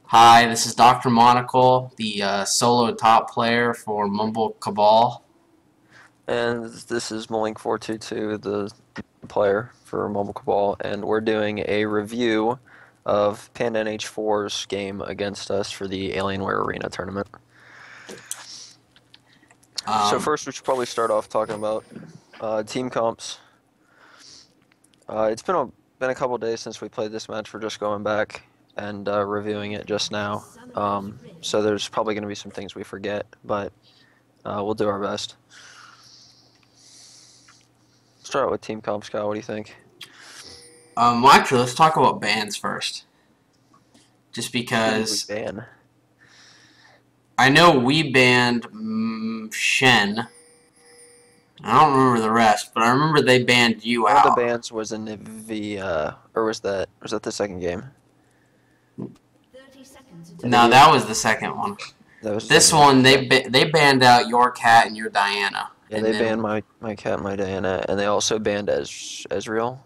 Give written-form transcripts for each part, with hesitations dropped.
Hi, this is Dr. Monocle, the solo top player for Mumble Cabal. And this is Mulling422, the player for Mumble Cabal, and we're doing a review of PandNH4's game against us for the Alienware Arena Tournament. So Um, first we should probably start off talking about team comps. It's been a couple days since we played this match. We're just going back and reviewing it just now. So there's probably going to be some things we forget, but we'll do our best. Start with team comps, Kyle. What do you think? well, actually, let's talk about bans first. Just Who did we because ban? I know we banned Shen. I don't remember the rest, but I remember they banned you One of the out. bans was in or was that the second game? No, that was the second one. That was the This second game. one, they banned out your cat and your Diana. Yeah, And they then, banned my cat, my Diana, and they also banned Ezreal.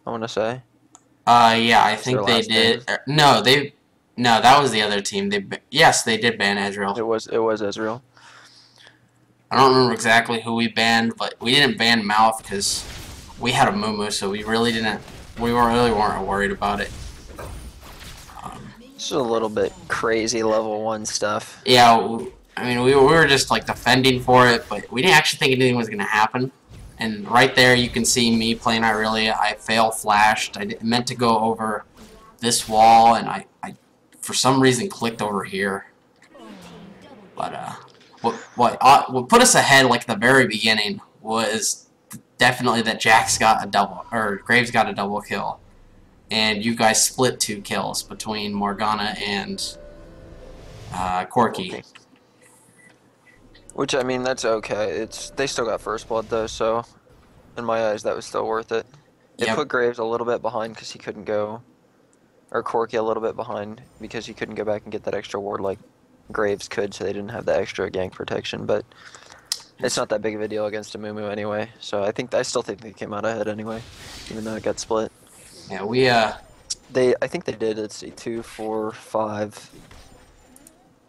I want to say. yeah, I Was their think they last ban? did. No, that was the other team. Yes, they did ban Ezreal. It was Ezreal. I don't remember exactly who we banned, but we didn't ban Mouth because we had a Mumu, so we really didn't. We really weren't worried about it. This is a little bit crazy level 1 stuff. Yeah, I mean, we were just like defending for it, but we didn't actually think anything was gonna happen. And right there, you can see me playing Irelia. I fail flashed. Meant to go over this wall, and I for some reason clicked over here. But what put us ahead like at the very beginning was definitely that Jax got a double, or Graves got a double kill, and you guys split 2 kills between Morgana and Corki. Which, I mean, that's okay. They still got first blood though, so in my eyes that was still worth it. It Yep. put Graves a little bit behind because he couldn't go, or Corki a little bit behind because he couldn't go back and get that extra ward like Graves could, so they didn't have the extra gank protection. But it's not that big of a deal against a Mumu anyway. So I still think they came out ahead anyway, even though it got split. Yeah, we I think they did. Let's see, 2, 4, 5,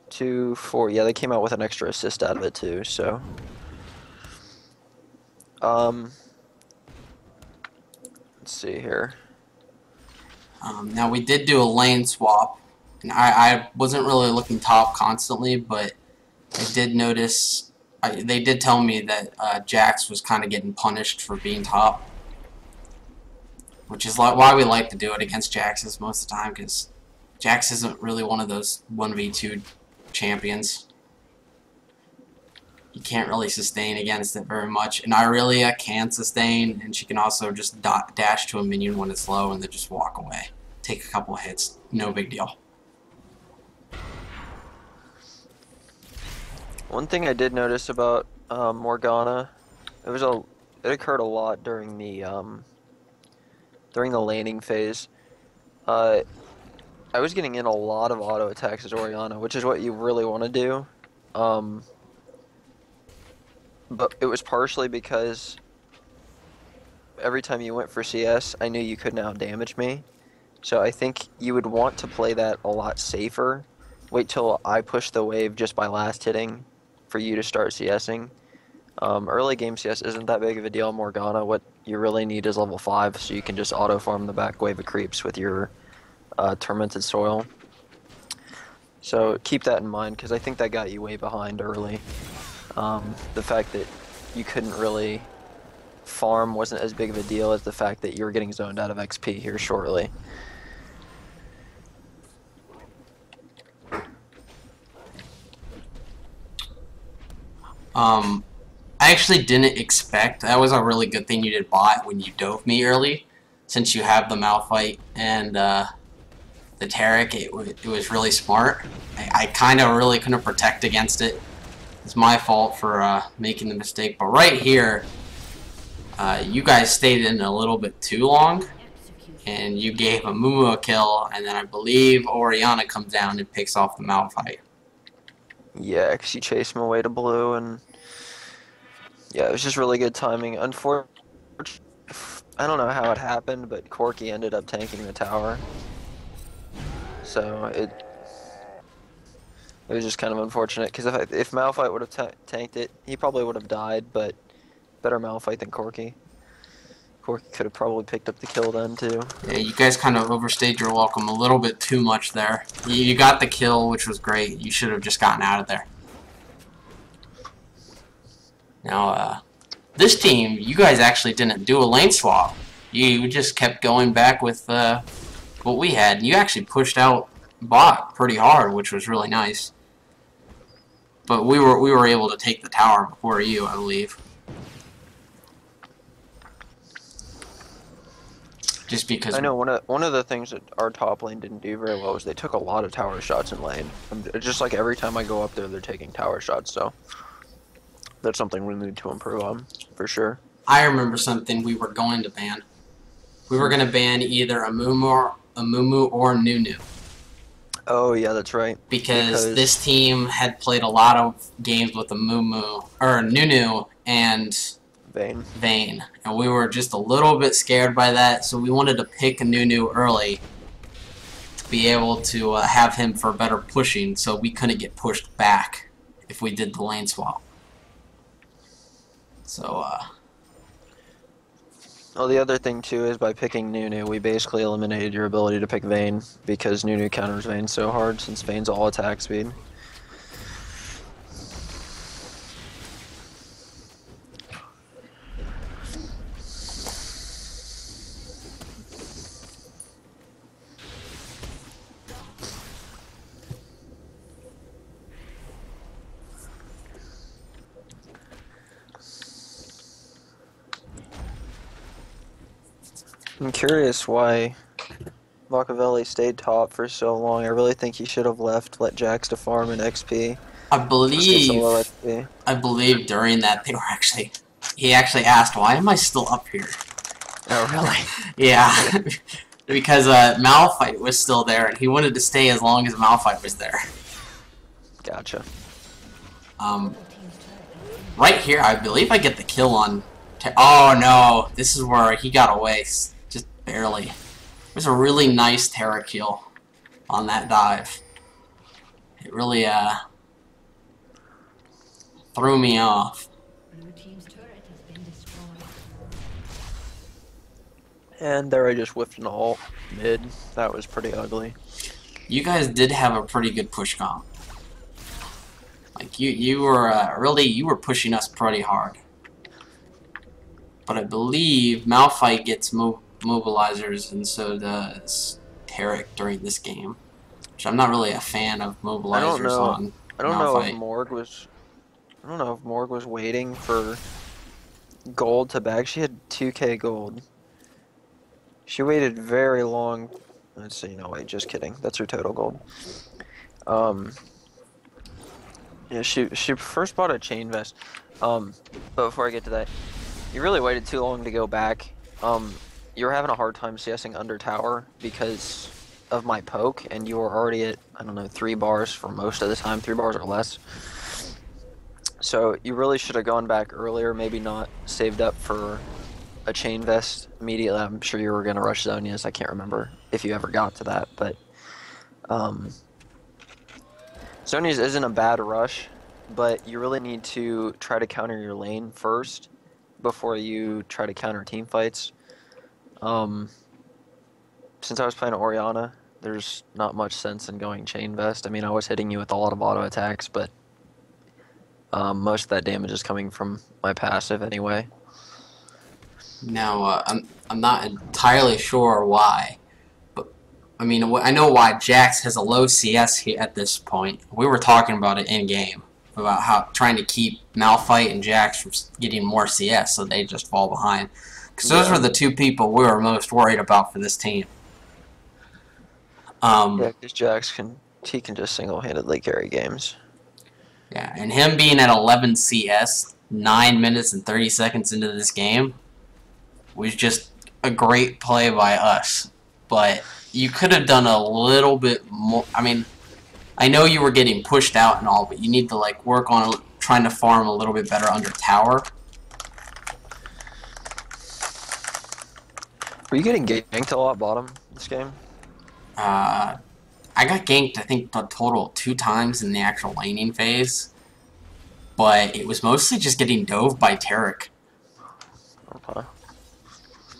2, 4. Yeah, they came out with an extra assist out of it too. So, let's see here. now we did do a lane swap, and I wasn't really looking top constantly, but I did notice they did tell me that Jax was kind of getting punished for being top, which is why we like to do it against Jaxes most of the time, because Jax isn't really one of those 1v2 champions. You can't really sustain against it very much, and Irelia can sustain, and she can also just dash to a minion when it's low and then just walk away. Take a couple hits, no big deal. One thing I did notice about Morgana, it occurred a lot during the laning phase. I was getting in a lot of auto attacks as Orianna, which is what you really want to do. But it was partially because every time you went for CS, I knew you couldn't out-damage me. So I think you would want to play that a lot safer. Wait till I push the wave just by last hitting for you to start CSing. Early game CS isn't that big of a deal. Morgana, what you really need is level 5, so you can just auto-farm the back wave of creeps with your Tormented Soil. So keep that in mind, because I think that got you way behind early. The fact that you couldn't really farm wasn't as big of a deal as the fact that you were getting zoned out of XP here shortly. I actually didn't expect, that was a really good thing you did bot when you dove me early, since you have the Malphite and the Taric. It was really smart. I kind of really couldn't protect against it. It's my fault for making the mistake, but right here, you guys stayed in a little bit too long, and you gave a Mumu a kill, and then I believe Orianna comes down and picks off the Malphite. Yeah, because you chased him away to blue, and yeah, it was just really good timing. Unfortunately, I don't know how it happened, but Corki ended up tanking the tower. So It was just kind of unfortunate because if Malphite would have tanked it, he probably would have died. But better Malphite than Corki. Corki could have probably picked up the kill then too. Yeah, you guys kind of overstayed your welcome a little bit too much there. You got the kill, which was great. You should have just gotten out of there. Now, this team, you guys actually didn't do a lane swap. You just kept going back with what we had. You actually pushed out bot pretty hard, which was really nice. But we were able to take the tower before you, I believe. Just because I know one of the things that our top lane didn't do very well was they took a lot of tower shots in lane. Just like every time I go up there, they're taking tower shots. So that's something we need to improve on for sure. I remember something we were going to ban. We were going to ban either a Mumu or Nunu. Oh yeah, that's right. Because this team had played a lot of games with a Nunu and Vayne. And we were just a little bit scared by that, so we wanted to pick a Nunu early to be able to have him for better pushing, so we couldn't get pushed back if we did the lane swap. So, well, the other thing too is by picking Nunu, we basically eliminated your ability to pick Vayne because Nunu counters Vayne so hard since Vayne's all attack speed. I'm curious why Machiavelli stayed top for so long. I really think he should have left, let Jax to farm an XP. I believe during that he actually asked, why am I still up here? Oh, really? Yeah, because Malphite was still there, and he wanted to stay as long as Malphite was there. Gotcha. Right here, I believe I get the kill on... Oh, no. This is where he got away. Just barely. It was a really nice Terra kill on that dive. It really, threw me off. And there I just whiffed an ult mid. That was pretty ugly. You guys did have a pretty good push comp. Like, you were pushing us pretty hard. But I believe Malphite gets mobilizers, and so does Tarek during this game. Which I'm not really a fan of mobilizers on Malphite. I don't know if Morg was waiting for gold to bag. She had 2k gold. She waited very long. Let's see, no wait, just kidding. That's her total gold. Yeah, she first bought a chain vest. But before I get to that, you really waited too long to go back. You were having a hard time CSing under tower because of my poke, and you were already at, I don't know, 3 bars for most of the time, 3 bars or less. So you really should have gone back earlier, maybe not saved up for a chain vest immediately. I'm sure you were going to rush Zonia's. I can't remember if you ever got to that, but Zonia's isn't a bad rush, but you really need to try to counter your lane first before you try to counter team fights. Since I was playing Orianna, there's not much sense in going chain vest. I mean, I was hitting you with a lot of auto attacks, but most of that damage is coming from my passive anyway. Now, I'm not entirely sure why, but I mean, I know why Jax has a low CS here at this point. We were talking about it in game about how trying to keep Malphite and Jax from getting more CS, so they just fall behind. Because those were the 2 people we were most worried about for this team. Yeah, because Jax can just single-handedly carry games. Yeah, and him being at 11 CS, 9 minutes and 30 seconds into this game, was just a great play by us. But you could have done a little bit more. I mean, I know you were getting pushed out and all, but you need to like work on trying to farm a little bit better under tower. Were you getting ganked a lot bottom this game? I got ganked, I think, a total 2 times in the actual laning phase. But it was mostly just getting dove by Tarek. Okay.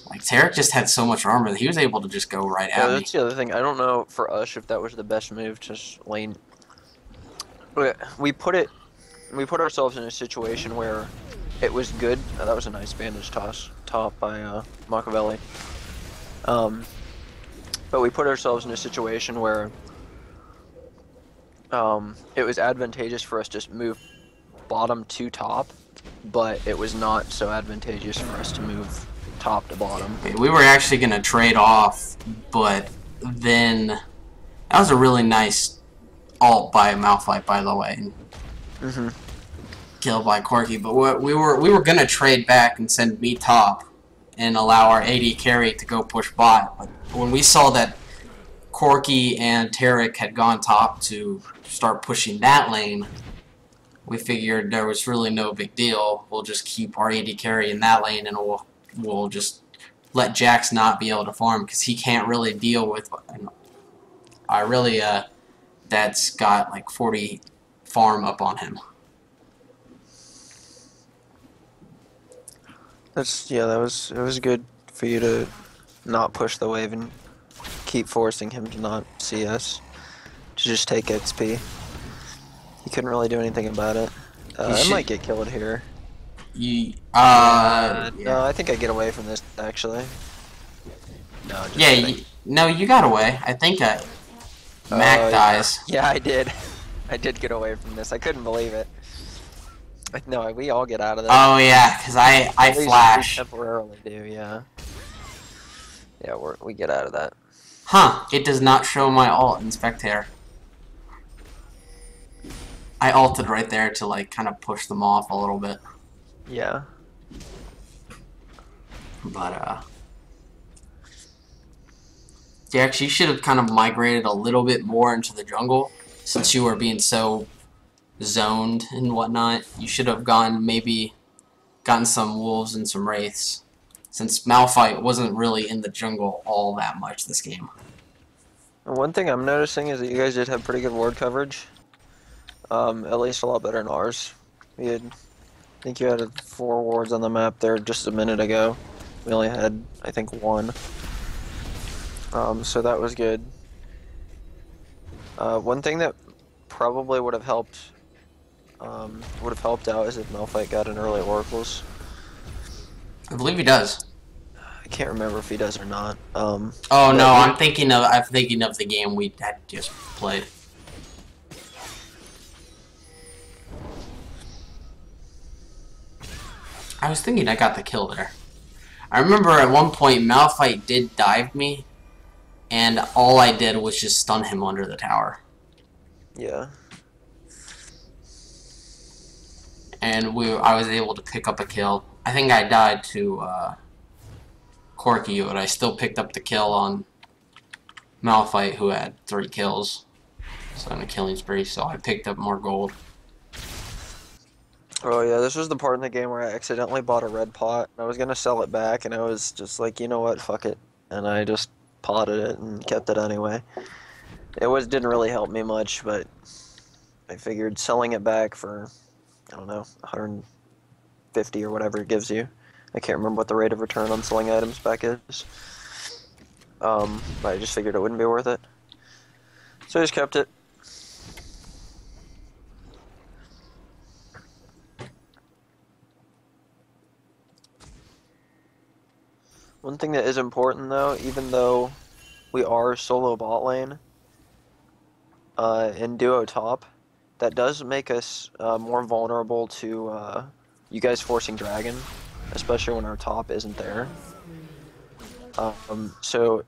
Like, Tarek just had so much armor that he was able to just go right Yeah, at me. that's the other thing. I don't know for us if that was the best move, just lane. We put ourselves in a situation where it was good. Oh, that was a nice bandage top by Machiavelli. But we put ourselves in a situation where it was advantageous for us to just move bottom to top, but it was not so advantageous for us to move top to bottom. We were actually going to trade off, but then that was a really nice ult by Malphite, by the way. Killed by Corky, but we were going to trade back and send me top and allow our AD carry to go push bot. But when we saw that Corky and Tarek had gone top to start pushing that lane, we figured there was really no big deal. We'll just keep our AD carry in that lane, and we'll just let Jax not be able to farm, because he can't really deal with that's got like 40 farm up on him. It was good for you to not push the wave and keep forcing him to not see us, to just take XP. He couldn't really do anything about it. I might get killed here. Yeah. No, I think I get away from this, actually. No, just yeah, no, you got away. I think Mac dies. Yeah, I did. I did get away from this. I couldn't believe it. No, we all get out of this. Oh, yeah, because I flash. We temporarily do, yeah. Yeah, we get out of that. Huh, it does not show my ult in Spectator. I ulted right there to, like, kind of push them off a little bit. Yeah. But, yeah, actually, you should have kind of migrated a little bit more into the jungle, since you were being so zoned and whatnot. You should have maybe gotten some wolves and some wraiths, since Malphite wasn't really in the jungle all that much this game. One thing I'm noticing is that you guys did have pretty good ward coverage. At least a lot better than ours. I think you had 4 wards on the map there just a minute ago. We only had, I think, 1. So that was good. One thing that probably would have helped out is if Malphite got an early Oracles. I believe he does. I can't remember if he does or not. Oh no, I'm thinking of the game we had just played. I was thinking I got the kill there. I remember at one point Malphite did dive me, and all I did was just stun him under the tower. Yeah. And I was able to pick up a kill. I think I died to Corky, but I still picked up the kill on Malphite, who had 3 kills. So on a killing spree, so I picked up more gold. Oh yeah, this was the part in the game where I accidentally bought a red pot. I was gonna sell it back, and I was just like, you know what, fuck it. And I just potted it and kept it anyway. It didn't really help me much, but I figured selling it back for, I don't know, 150 or whatever it gives you. I can't remember what the rate of return on selling items back is. But I just figured it wouldn't be worth it. So I just kept it. One thing that is important though, even though we are solo bot lane and duo top, that does make us more vulnerable to you guys forcing dragon, especially when our top isn't there. So,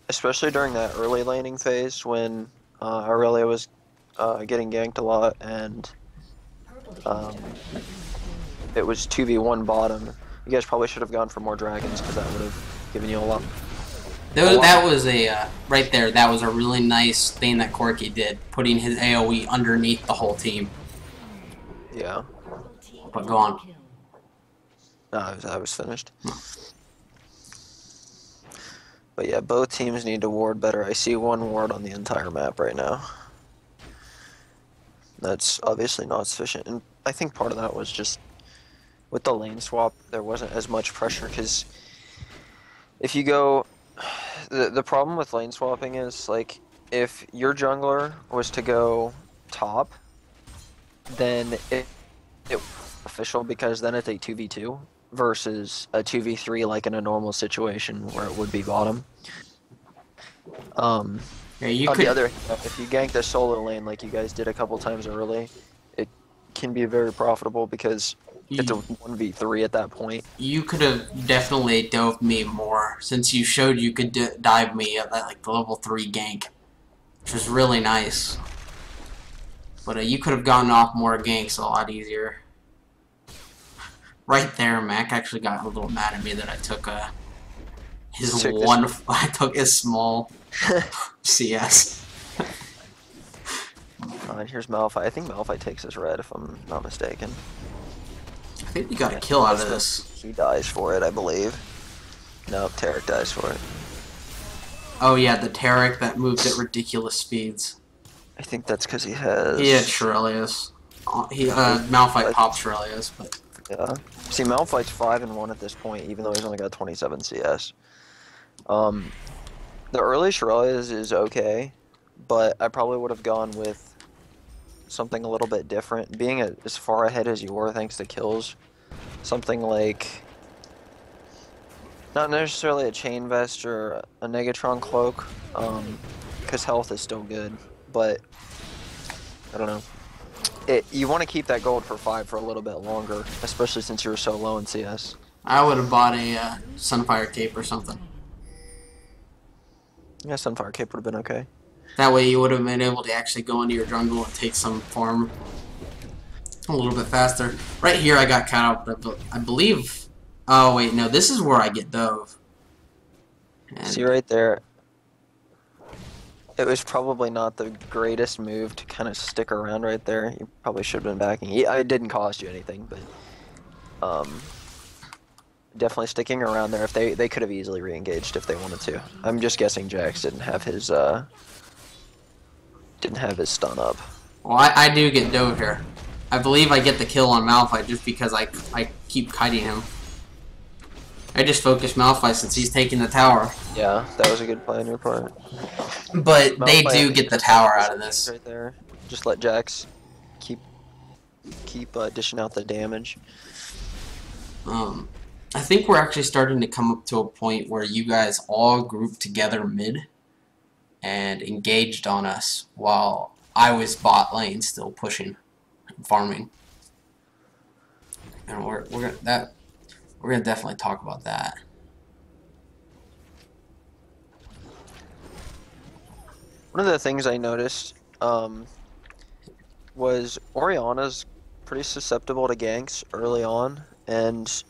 especially during that early laning phase when Aurelia was getting ganked a lot and it was 2v1 bottom, you guys probably should have gone for more dragons because that would have given you a lot. That was right there, that was a really nice thing that Corky did, putting his AoE underneath the whole team. Yeah. But go on. No, I was finished. But yeah, both teams need to ward better. I see one ward on the entire map right now. That's obviously not sufficient. And I think part of that was just with the lane swap, there wasn't as much pressure because if you go, the problem with lane swapping is like if your jungler was to go top, then it official because then it's a 2v2 versus a 2v3 like in a normal situation where it would be bottom. Yeah, you On could. the other hand, if you gank the solo lane like you guys did a couple times early, it can be very profitable because it's a 1v3 at that point. You could have definitely dove me more since you showed you could dive me at that like the level 3 gank, which was really nice. But you could have gotten off more ganks a lot easier. Right there, Mac actually got a little mad at me that I took his one. I took his small CS. And here's Malphite. I think Malphite takes his red if I'm not mistaken. I think we got a kill out of this. He dies for it, I believe. No, Tarek dies for it. Oh yeah, the Tarek that moves at ridiculous speeds. I think that's because he has... He had Shirelius. Malphite pops Shirelius, but... Yeah. See, Malphite's 5-1 at this point, even though he's only got 27 CS. The early Shirelius is okay, but I probably would have gone with something a little bit different. Being as far ahead as you were thanks to kills, something like not necessarily a chain vest or a Negatron cloak, because health is still good, but I don't know. You want to keep that gold for 5 for a little bit longer, especially since you were so low in CS. I would have bought a Sunfire Cape or something. Yeah, Sunfire Cape would have been okay. That way you would have been able to actually go into your jungle and take some farm a little bit faster. Right here I got caught up, but I believe... Oh wait, no, this is where I get dove. And see right there, it was probably not the greatest move to kind of stick around right there. You probably should have been backing. Yeah, it didn't cost you anything, but definitely sticking around there. If they could have easily re-engaged if they wanted to. I'm just guessing Jax didn't have his stun up. Well, I do get dove here. I believe I get the kill on Malphite just because I keep kiting him. I just focus Malphite since he's taking the tower. Yeah, that was a good play on your part. But Malphite, they do get the tower out of this. Right there. Just let Jax keep dishing out the damage. I think we're actually starting to come up to a point where you guys all grouped together mid and engaged on us while I was bot lane still pushing and farming. And we're gonna definitely talk about that. One of the things I noticed was Orianna's pretty susceptible to ganks early on, and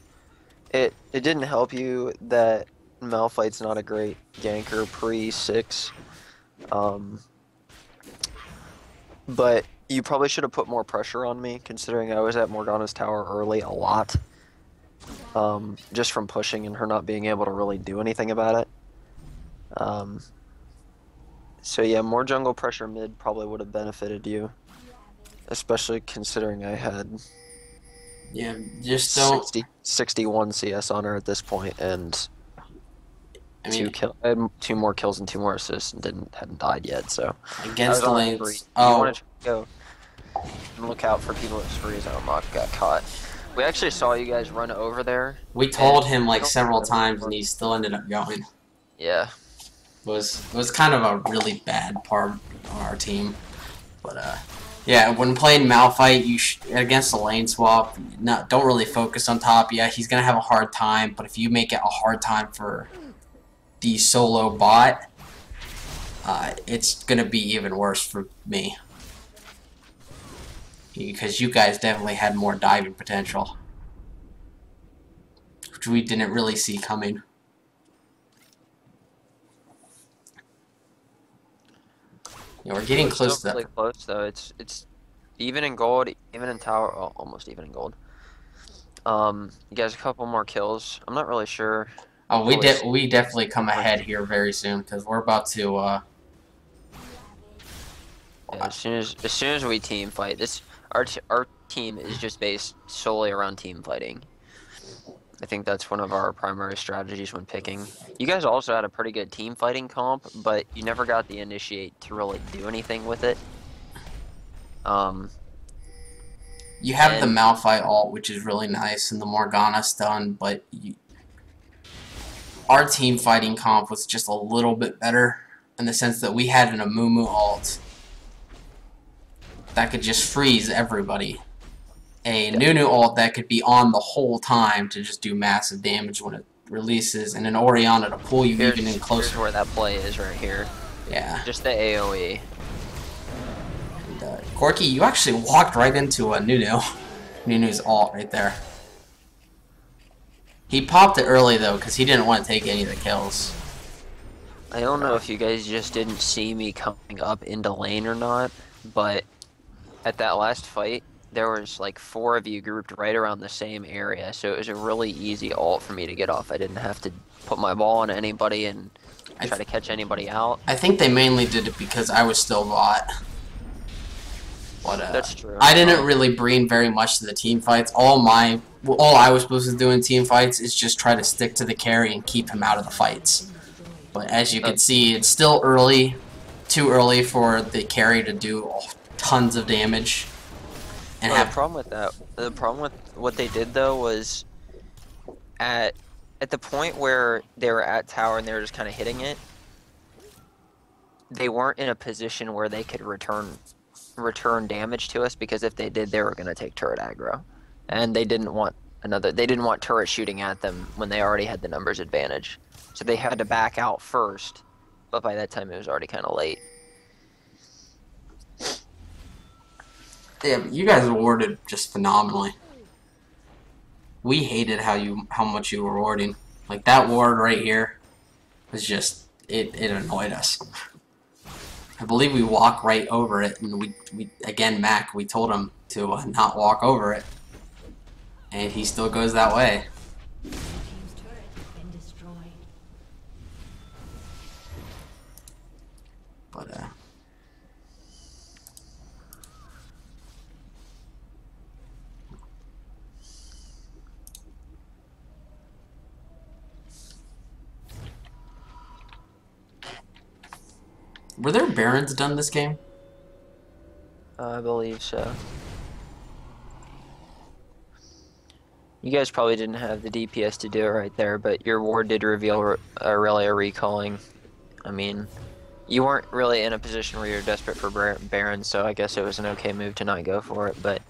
it didn't help you that Malphite's not a great ganker pre-6. But you probably should have put more pressure on me, considering I was at Morgana's tower early a lot. Just from pushing and her not being able to really do anything about it. So yeah, more jungle pressure mid probably would have benefited you. Especially considering I had just don't 61 CS on her at this point, and I mean, I had 2 more kills and 2 more assists and hadn't died yet, so against the lanes. You want to go and look out for people at Sprees. Oh, Mock got caught. We actually saw you guys run over there. We told him like several times, and he still ended up going. Yeah, it was kind of a really bad part of our team, but yeah, when playing Malphite, against the lane swap, don't really focus on top. Yeah, he's gonna have a hard time, but if you make it a hard time for the solo bot, it's gonna be even worse for me. Because you guys definitely had more diving potential, which we didn't really see coming. Yeah, we're getting close to that. Really close though. It's even in gold, even in tower, almost even in gold. You guys a couple more kills. I'm not really sure Oh, we definitely come ahead here very soon because we're about to. Yeah, as soon as we team fight, our team is just based solely around team fighting. I think that's one of our primary strategies when picking. You guys also had a pretty good team fighting comp, but you never got the initiate to really do anything with it. You have the Malphite ult, which is really nice, and the Morgana stun, but our team fighting comp was just a little bit better in the sense that we had an Amumu ult that could just freeze everybody. A Nunu ult that could be on the whole time to just do massive damage when it releases, and an Orianna to pull you even in closer. Here's where that play is right here. Yeah. Just the AoE. And, Corky, you actually walked right into a Nunu. Nunu's ult right there. He popped it early though because he didn't want to take any of the kills. I don't know if you guys just didn't see me coming up into lane or not, but at that last fight, there was like 4 of you grouped right around the same area, so it was a really easy ult for me to get off. I didn't have to put my ball on anybody and try to catch anybody out. I think they mainly did it because I was still bot. But, that's true. I didn't really bring very much to the team fights. All I was supposed to do in team fights is just try to stick to the carry and keep him out of the fights. But as you can see, it's still early. Too early for the carry to do tons of damage. And the problem with what they did though was at the point where they were at tower and they were just kind of hitting it, they weren't in a position where they could return damage to us, because if they did, they were going to take turret aggro, and they didn't want turret shooting at them when they already had the numbers advantage, so they had to back out first, but by that time it was already kind of late. Yeah, but you guys awarded just phenomenally. We hated how much you were awarding. Like that ward right here was just it annoyed us. I believe we walk right over it, and we again Mac, we told him to not walk over it, and he still goes that way. But were there Barons done this game? I believe so. You guys probably didn't have the DPS to do it right there, but your ward did reveal really a recalling. I mean, you weren't really in a position where you're desperate for Baron, so I guess it was an okay move to not go for it, but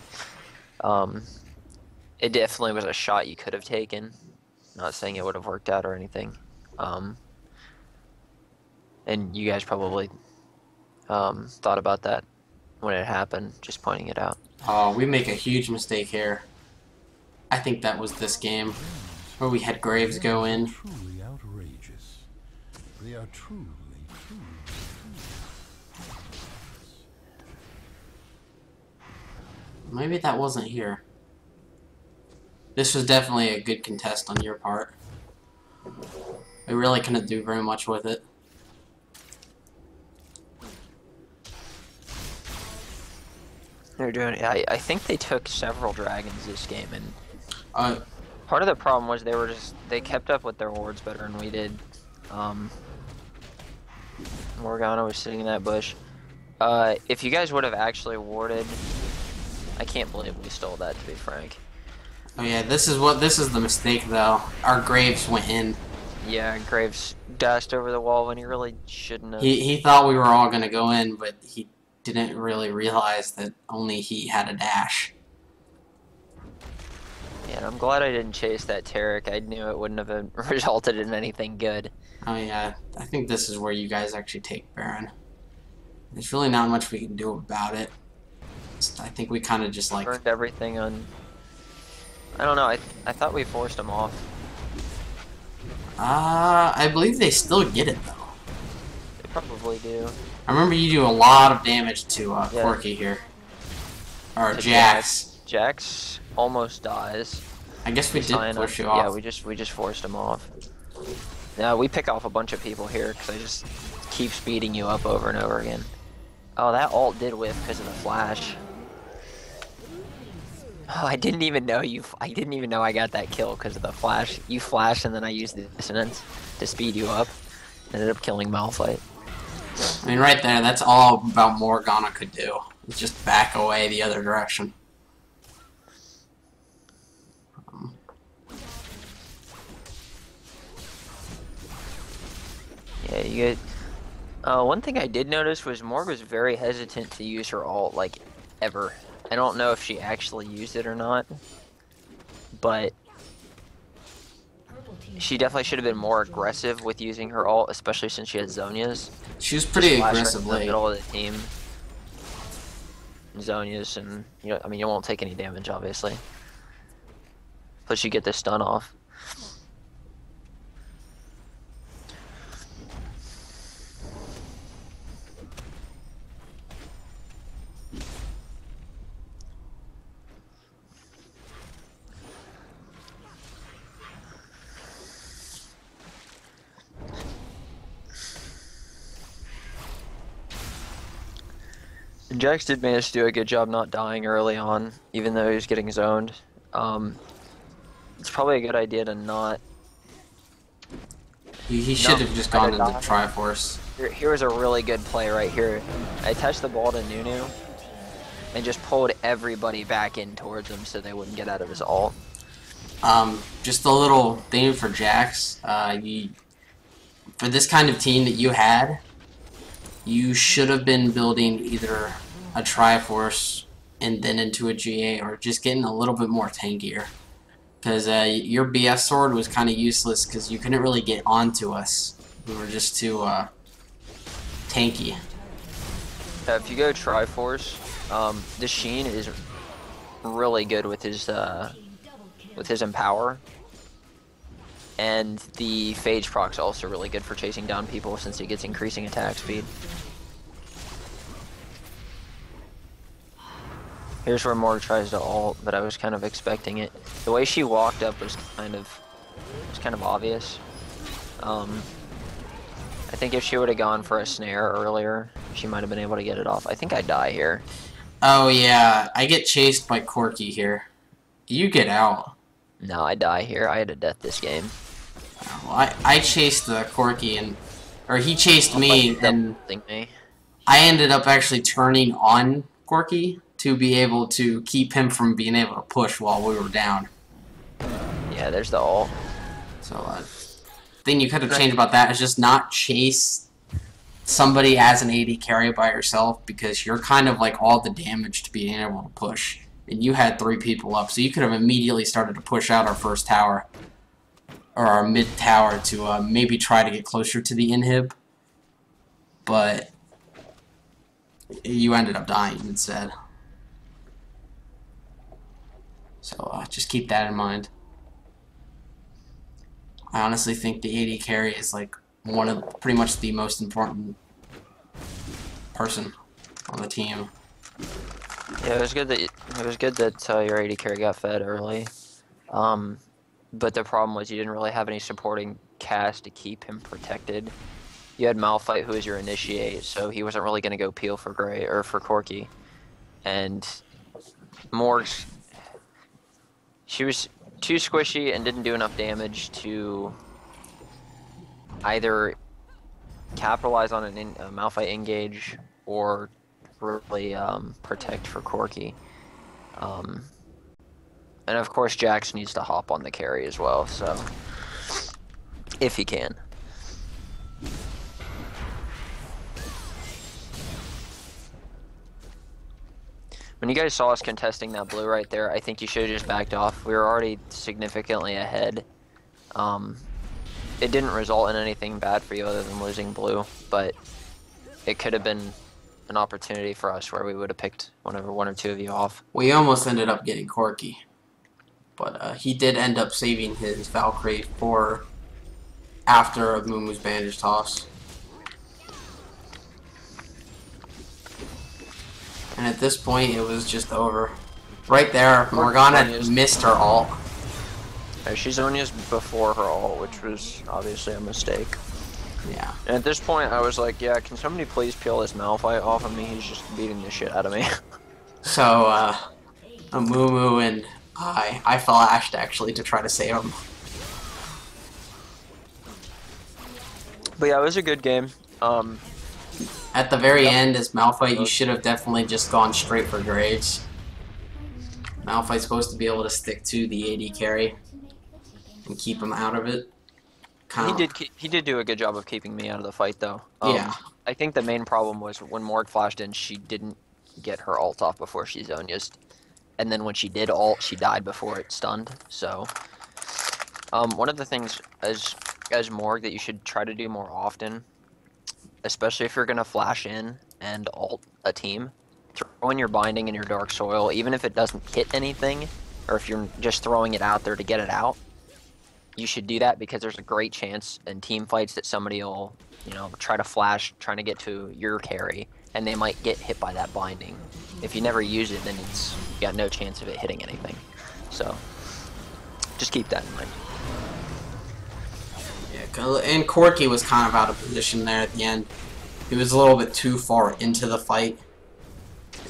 it definitely was a shot you could have taken. Not saying it would have worked out or anything. And you guys probably thought about that when it happened, just pointing it out. Oh, we make a huge mistake here. I think that was this game where we had Graves go in. Truly outrageous. They are truly. Maybe that wasn't here. This was definitely a good contest on your part. We really couldn't do very much with it. They're doing. I think they took several dragons this game, and part of the problem was they kept up with their wards better than we did. Morgana was sitting in that bush. If you guys would have actually warded, I can't believe we stole that, to be frank. Oh yeah, this is the mistake though. Our Graves went in. Yeah, Graves dashed over the wall when he really shouldn't have. He thought we were all gonna go in, but he didn't really realize that only he had a dash. Yeah, I'm glad I didn't chase that Taric. I knew it wouldn't have resulted in anything good. Oh yeah, I think this is where you guys actually take Baron. There's really not much we can do about it. I think we kind of just like burned everything on. I don't know. I thought we forced them off. I believe they still get it though. They probably do. I remember you do a lot of damage to Corky here, or Jax. Jax almost dies. I guess we did push you off. Yeah, we just forced him off. No, we pick off a bunch of people here because I just keep speeding you up over and over again. Oh, that ult did whiff because of the flash. Oh, I didn't even know I didn't even know I got that kill because of the flash. You flashed and then I used the dissonance to speed you up. Ended up killing Malphite. I mean, right there, that's all about Morgana could do. It's just back away the other direction. Yeah, you get. One thing I did notice was Morg was very hesitant to use her ult, like, ever. I don't know if she actually used it or not, but she definitely should have been more aggressive with using her ult, especially since she had Zhonya's. She was pretty Just flash her aggressive in the late. middle of the team. Zhonya's, and you know, I mean, you won't take any damage, obviously. Plus, you get the stun off. And Jax did manage to do a good job not dying early on, even though he was getting zoned. It's probably a good idea to not. He should have just gone into Triforce. Here was a really good play right here. I touched the ball to Nunu and just pulled everybody back in towards him so they wouldn't get out of his ult. Just a little thing for Jax. For this kind of team that you had, you should have been building either a Triforce and then into a GA, or just getting a little bit more tankier. Because your BS sword was kind of useless because you couldn't really get onto us. We were just too tanky. If you go Triforce, the Sheen is really good with his Empower. And the Phage proc's also really good for chasing down people since he gets increasing attack speed. Here's where Morg tries to ult, but I was kind of expecting it. The way she walked up was kind of obvious. I think if she would have gone for a snare earlier, she might have been able to get it off. I think I die here. Oh yeah, I get chased by Corki here. You get out. No, I die here. I had a death this game. Well, I chased the Corki, or he chased me, and me. I ended up actually turning on Corki to be able to keep him from being able to push while we were down. Yeah, there's the ult. So, thing you could have changed about that is just not chase somebody as an AD carry by yourself, because you're kind of like all the damage to being able to push. And you had 3 people up, so you could have immediately started to push out our first tower, or our mid tower, to maybe try to get closer to the inhib. But you ended up dying instead. So just keep that in mind. I honestly think the AD carry is like one of pretty much the most important person on the team. Yeah, it was good that your AD carry got fed early. But the problem was you didn't really have any supporting cast to keep him protected. You had Malphite, who was your initiate, so he wasn't really going to go peel for Gray or for Corki. And Morg's, she was too squishy and didn't do enough damage to either capitalize on a Malphite engage or really protect for Corki. And of course Jax needs to hop on the carry as well, so if he can. When you guys saw us contesting that blue right there, I think you should have just backed off. We were already significantly ahead. It didn't result in anything bad for you other than losing blue, but it could have been an opportunity for us where we would have picked one or two of you off. We almost ended up getting Corki, but he did end up saving his Valkyrie for after Mumu's bandage toss. And at this point, it was just over. Right there, Morgana missed her ult. She's Zonya's before her ult, which was obviously a mistake. Yeah. And at this point, I was like, yeah, can somebody please peel this Malphite off of me? He's just beating the shit out of me. So, Amumu and I flashed actually to try to save him. But yeah, it was a good game. At the very end, as Malphite, you should have definitely just gone straight for Graves. Malphite's supposed to be able to stick to the AD carry and keep him out of it. He did do a good job of keeping me out of the fight, though. Yeah. I think the main problem was when Morg flashed in, she didn't get her ult off before she Zonya's. And then when she did ult, she died before it stunned. So, one of the things as Morg that you should try to do more often, especially if you're going to flash in and ult a team, throw in your binding and your dark soil, even if it doesn't hit anything, or if you're just throwing it out there to get it out. You should do that because there's a great chance in team fights that somebody will, you know, try to flash, trying to get to your carry, and they might get hit by that binding. If you never use it, then you got no chance of it hitting anything. So, just keep that in mind. Yeah, and Corky was kind of out of position there at the end. He was a little bit too far into the fight,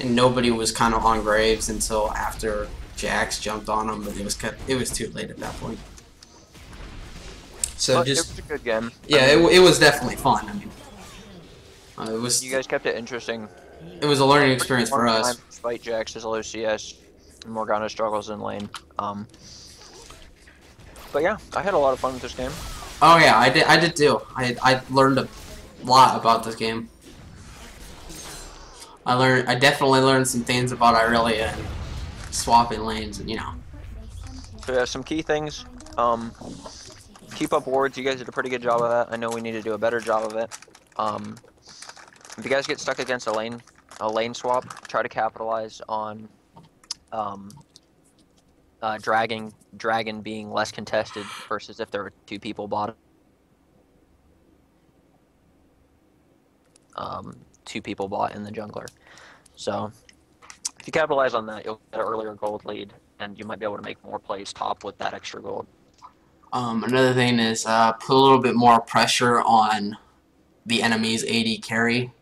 and nobody was kind of on Graves until after Jax jumped on him, but it was too late at that point. So But just it was a good game. yeah, it was definitely fun. I mean, it was. You guys kept it interesting. It was a learning experience for us. Despite Jax's low CS, Morgana struggles in lane. But yeah, I had a lot of fun with this game. Oh yeah, I did too. I learned a lot about this game. I definitely learned some things about Irelia and swapping lanes, and you know. So yeah, some key things. Keep up wards. You guys did a pretty good job of that. I know we need to do a better job of it. If you guys get stuck against a lane swap, try to capitalize on Dragon being less contested versus if there were two people bottom. Two people bot in the jungler. So if you capitalize on that, you'll get an earlier gold lead, and you might be able to make more plays top with that extra gold. Another thing is put a little bit more pressure on the enemy's AD carry.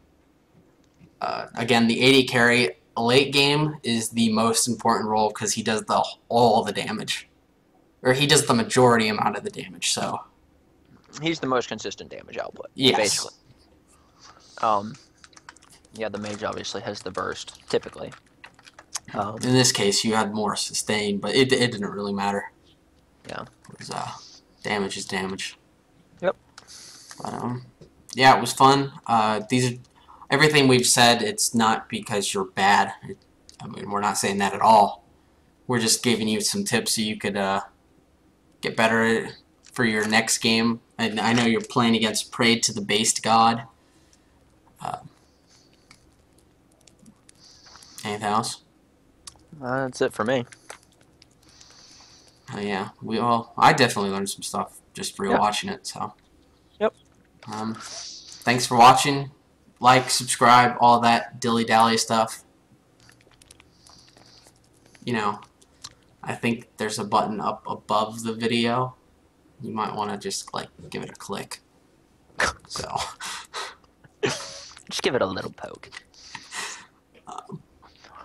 Again, the AD carry late game is the most important role because he does all the damage, or he does the majority amount of the damage. So he's the most consistent damage output. Yes. Basically. Yeah, the mage obviously has the burst typically. In this case, you had more sustain, but it didn't really matter. Yeah. It was, damage is damage. Yep. But, yeah, it was fun. Everything we've said, it's not because you're bad. I mean, we're not saying that at all. We're just giving you some tips so you could get better for your next game. And I know you're playing against Prayed to the Based God. Anything else? That's it for me. Yeah, I definitely learned some stuff just rewatching it. So, yep. Thanks for watching. Like, subscribe, all that dilly-dally stuff. You know, I think there's a button up above the video. You might want to just like give it a click. So, just give it a little poke.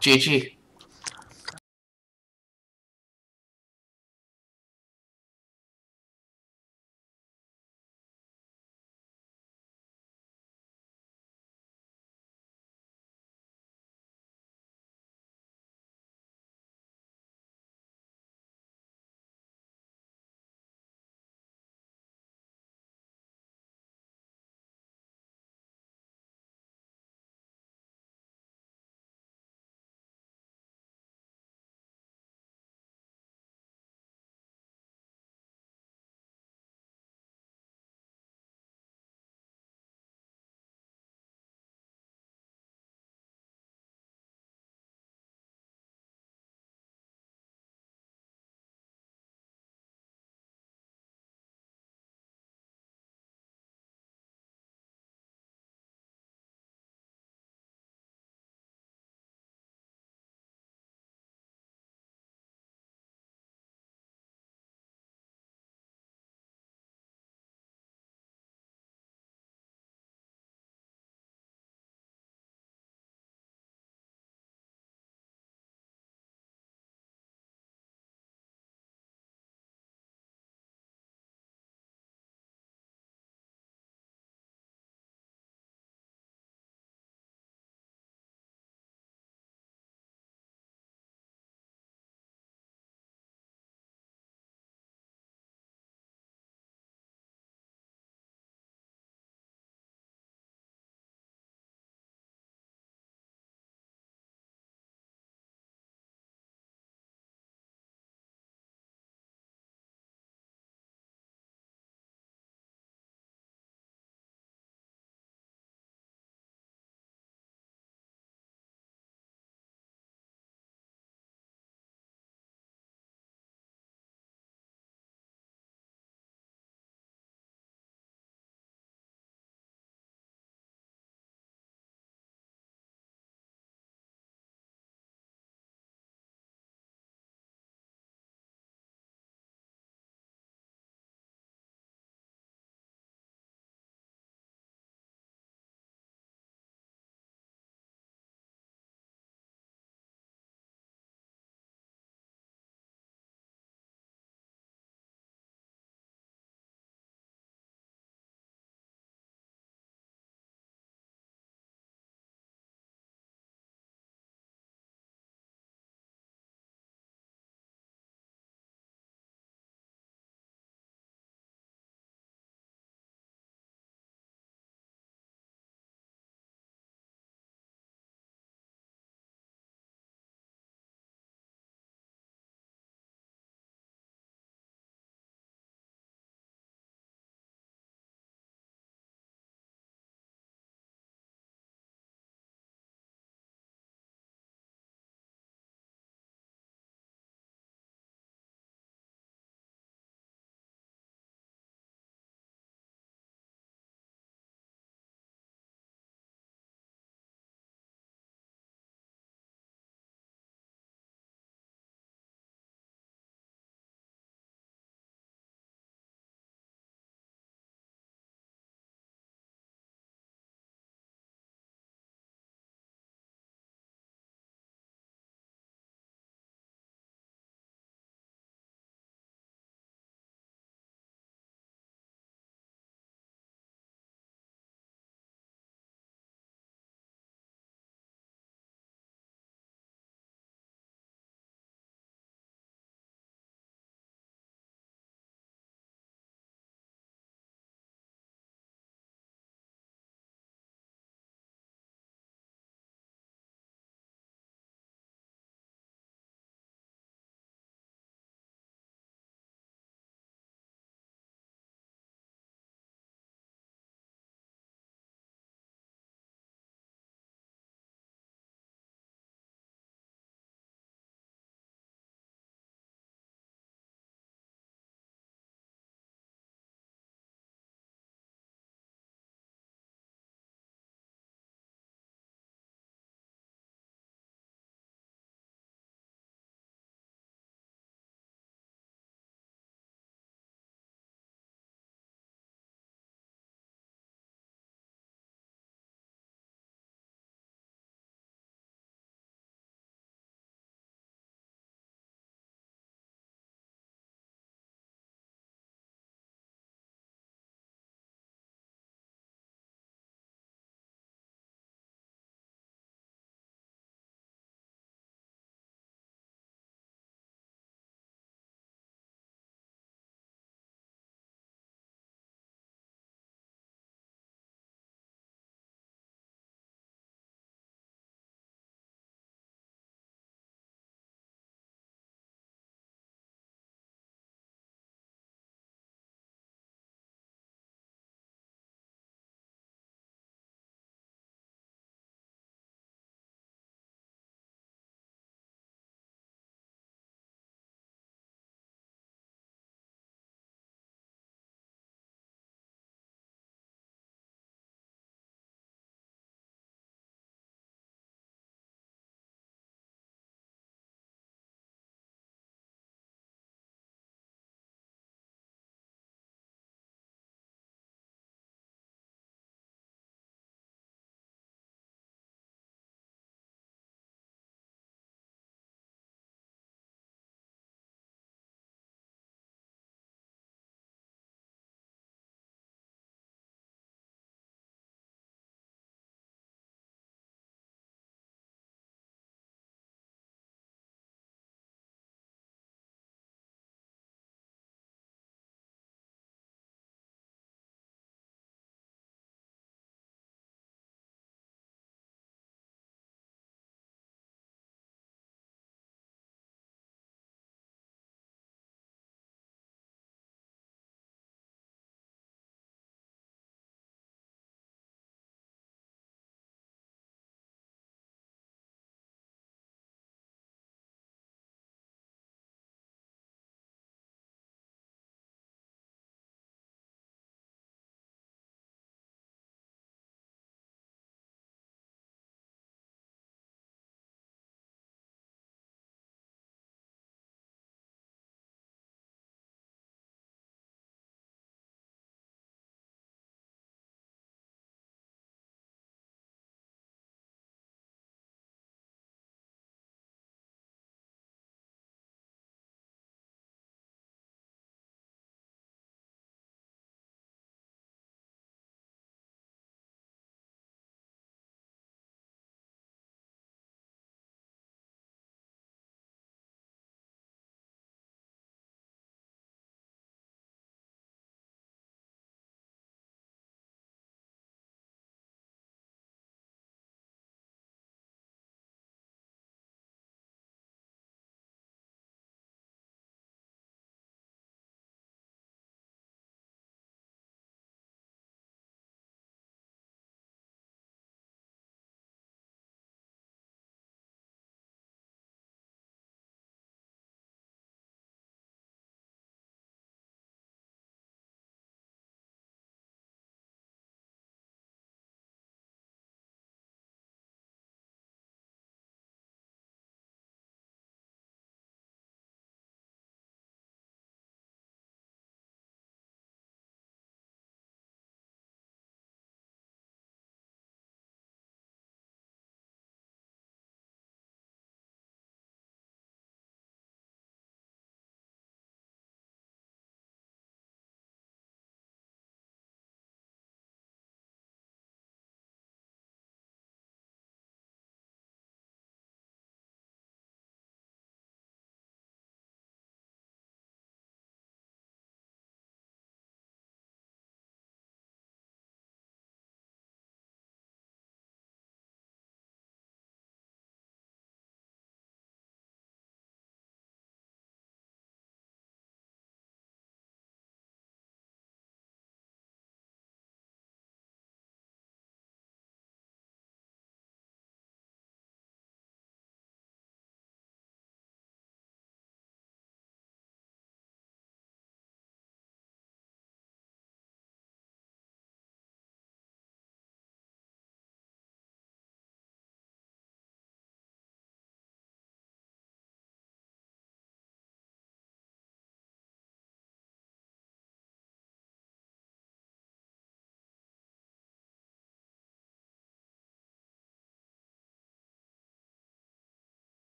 GG.